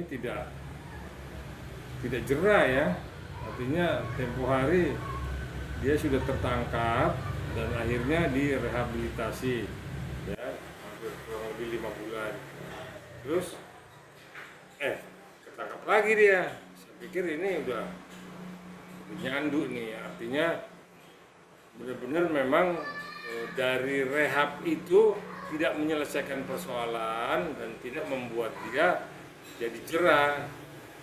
ini tidak jera ya. Artinya tempo hari dia sudah tertangkap dan akhirnya direhabilitasi ya, hampir kurang lebih 5 bulan. Terus ketangkap lagi dia. Saya pikir ini udah nyandu nih, artinya benar-benar memang dari rehab itu tidak menyelesaikan persoalan dan tidak membuat dia jadi cerah.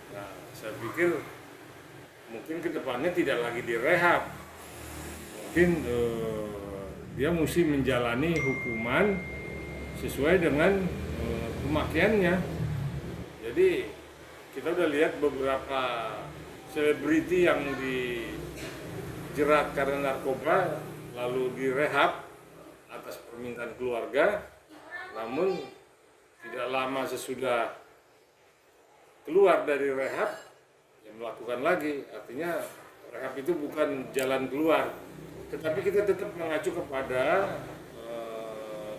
Nah, saya pikir mungkin kedepannya tidak lagi direhab, mungkin dia mesti menjalani hukuman sesuai dengan pemakaiannya. Jadi kita udah lihat beberapa selebriti yang dijerat karena narkoba lalu direhab atas permintaan keluarga, namun tidak lama sesudah keluar dari rehab yang melakukan lagi. Artinya rehab itu bukan jalan keluar, tetapi kita tetap mengacu kepada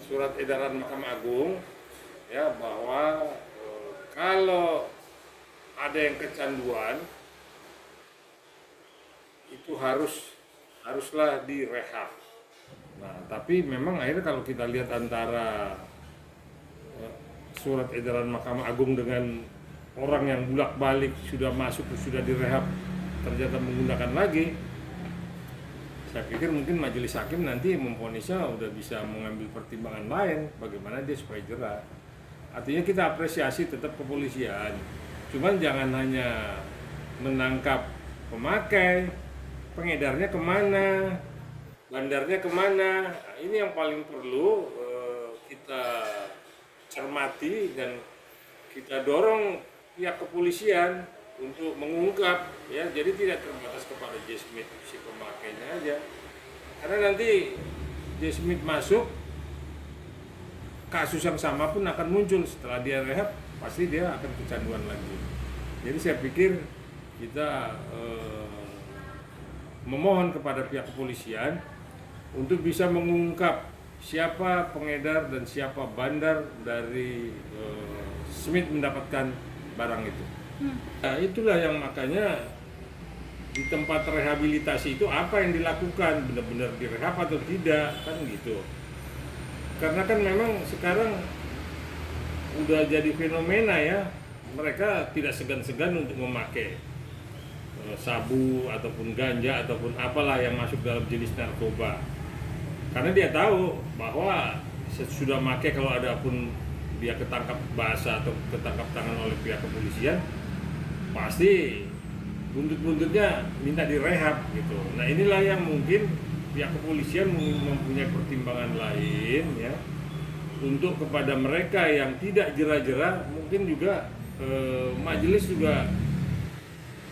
surat edaran Mahkamah Agung ya, bahwa kalau ada yang kecanduan itu haruslah direhab. Nah, tapi memang akhirnya kalau kita lihat antara surat edaran Mahkamah Agung dengan orang yang bolak-balik sudah masuk sudah direhab ternyata menggunakan lagi, saya pikir mungkin majelis hakim nanti memvonisnya udah bisa mengambil pertimbangan lain bagaimana dia supaya jerah. Artinya kita apresiasi tetap kepolisian, cuman jangan hanya menangkap pemakai, pengedarnya kemana, bandarnya kemana. Nah, ini yang paling perlu kita cermati dan kita dorong pihak kepolisian untuk mengungkap ya. Jadi tidak terbatas kepada J. Smith si pemakainya aja, karena nanti J. Smith masuk, kasus yang sama pun akan muncul setelah dia rehab, pasti dia akan kecanduan lagi. Jadi saya pikir kita memohon kepada pihak kepolisian untuk bisa mengungkap siapa pengedar dan siapa bandar dari Smith mendapatkan barang itu. Nah, itulah yang makanya di tempat rehabilitasi itu apa yang dilakukan, benar-benar direhab atau tidak, kan gitu. Karena kan memang sekarang udah jadi fenomena ya, mereka tidak segan-segan untuk memakai sabu ataupun ganja ataupun apalah yang masuk dalam jenis narkoba. Karena dia tahu bahwa sesudah make, kalau ada pun dia ketangkap basah atau ketangkap tangan oleh pihak kepolisian, pasti buntut-buntutnya minta direhab gitu. Nah, inilah yang mungkin pihak kepolisian mempunyai pertimbangan lain ya, untuk kepada mereka yang tidak jera-jera, mungkin juga majelis juga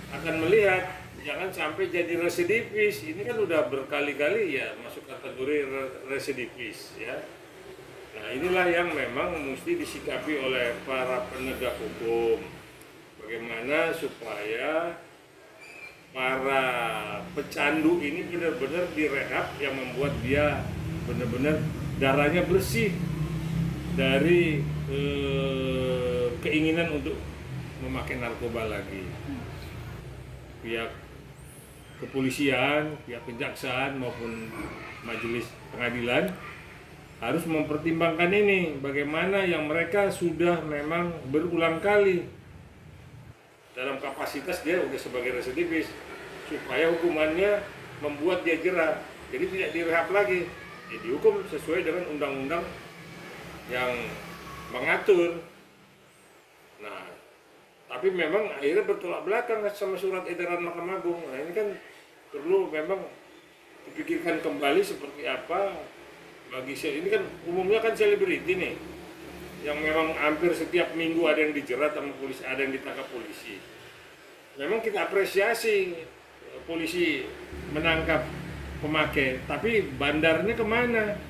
akan melihat jangan sampai jadi residivis. Ini kan udah berkali-kali ya masuk kategori residivis ya. Nah, inilah yang memang mesti disikapi oleh para penegak hukum. Bagaimana supaya para pecandu ini benar-benar direhab, yang membuat dia benar-benar darahnya bersih dari keinginan untuk memakai narkoba lagi. Pihak kepolisian, pihak kejaksaan maupun majelis pengadilan harus mempertimbangkan ini, bagaimana yang mereka sudah memang berulang kali dalam kapasitas dia udah sebagai residivis, supaya hukumannya membuat dia jerah, jadi tidak direhab lagi, dia dihukum sesuai dengan undang-undang yang mengatur. Nah, tapi memang akhirnya bertolak belakang sama surat edaran Mahkamah Agung. Nah, ini kan perlu memang dipikirkan kembali seperti apa bagi ini kan umumnya kan selebriti nih, yang memang hampir setiap minggu ada yang dijerat sama polisi, ada yang ditangkap polisi. Memang kita apresiasi polisi menangkap pemakai, tapi bandarnya kemana?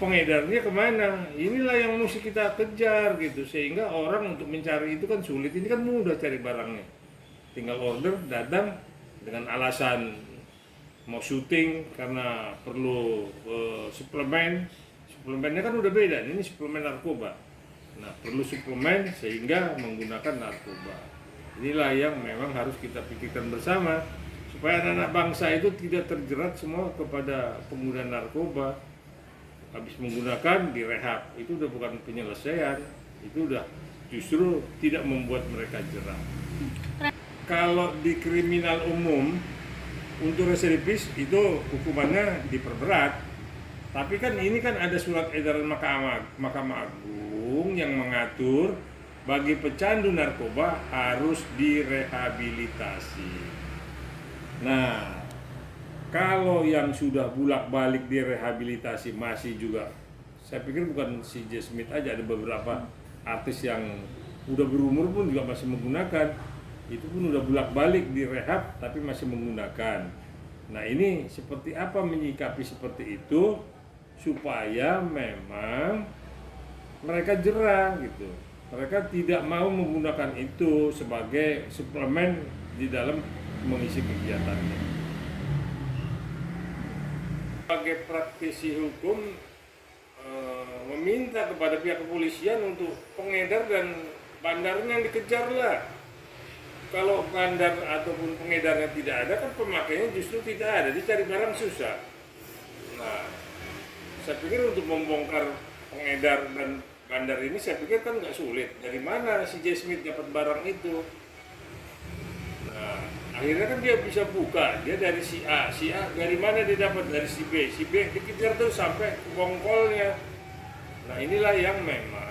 Pengedarnya kemana? Inilah yang mesti kita kejar gitu, sehingga orang untuk mencari itu kan sulit. Ini kan mudah cari barangnya, tinggal order, datang dengan alasan mau syuting karena perlu suplemennya kan udah beda. Ini suplemen narkoba. Nah, perlu suplemen sehingga menggunakan narkoba. Inilah yang memang harus kita pikirkan bersama supaya anak-anak bangsa itu tidak terjerat semua kepada penggunaan narkoba. Habis menggunakan direhab, itu udah bukan penyelesaian, itu udah justru tidak membuat mereka jerat. Kalau di kriminal umum untuk residivis itu hukumannya diperberat. Tapi kan ini kan ada surat edaran Mahkamah Agung yang mengatur bagi pecandu narkoba harus direhabilitasi. Nah, kalau yang sudah bolak-balik direhabilitasi masih juga, saya pikir bukan si J. Smith aja, ada beberapa artis yang udah berumur pun juga masih menggunakan. Itu pun udah bolak-balik direhab tapi masih menggunakan. Nah, ini seperti apa menyikapi seperti itu supaya memang mereka jera gitu. Mereka tidak mau menggunakan itu sebagai suplemen di dalam mengisi kegiatannya. Sebagai praktisi hukum meminta kepada pihak kepolisian untuk pengedar dan bandarnya yang dikejar lah. Kalau bandar ataupun pengedarnya tidak ada, kan pemakainya justru tidak ada, dicari barang susah. Nah, saya pikir untuk membongkar pengedar dan bandar ini saya pikir kan nggak sulit. Dari mana si J. Smith dapat barang itu? Nah, akhirnya kan dia bisa buka, dia dari si A dari mana dia dapat? Dari si B dikejar tuh sampai ke bongkolnya. Nah, inilah yang memang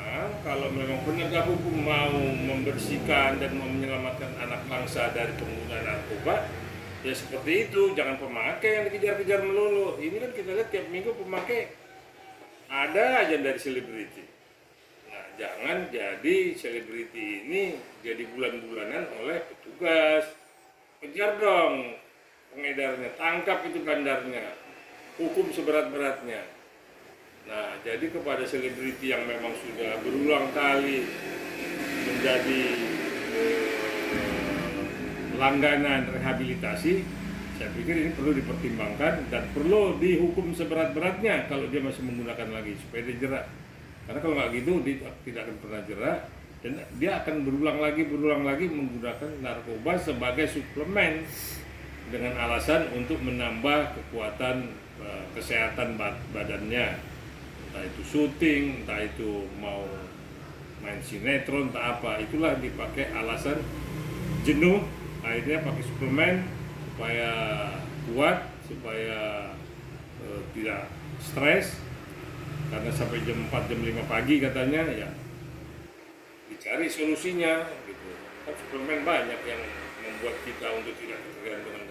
kalau memang penegak hukum mau membersihkan dan mau menyelamatkan anak bangsa dari penggunaan narkoba, ya seperti itu, jangan pemakai yang dikejar-kejar melulu. Ini kan kita lihat tiap minggu pemakai ada aja dari selebriti. Nah, jangan jadi selebriti ini jadi bulan-bulanan oleh petugas. Kejar dong pengedarnya, tangkap itu bandarnya, hukum seberat-beratnya. Nah, jadi kepada selebriti yang memang sudah berulang kali menjadi langganan rehabilitasi, saya pikir ini perlu dipertimbangkan dan perlu dihukum seberat-beratnya kalau dia masih menggunakan lagi supaya dia jerat. Karena kalau nggak gitu dia tidak akan pernah jerat dan dia akan berulang lagi menggunakan narkoba sebagai suplemen dengan alasan untuk menambah kekuatan kesehatan badannya. Entah itu syuting, entah itu mau main sinetron, entah apa, itulah dipakai alasan jenuh, akhirnya pakai suplemen supaya kuat, supaya tidak stres, karena sampai jam 4, jam 5 pagi katanya, ya dicari solusinya gitu. Kan suplemen banyak yang membuat kita untuk tidak ketergantungan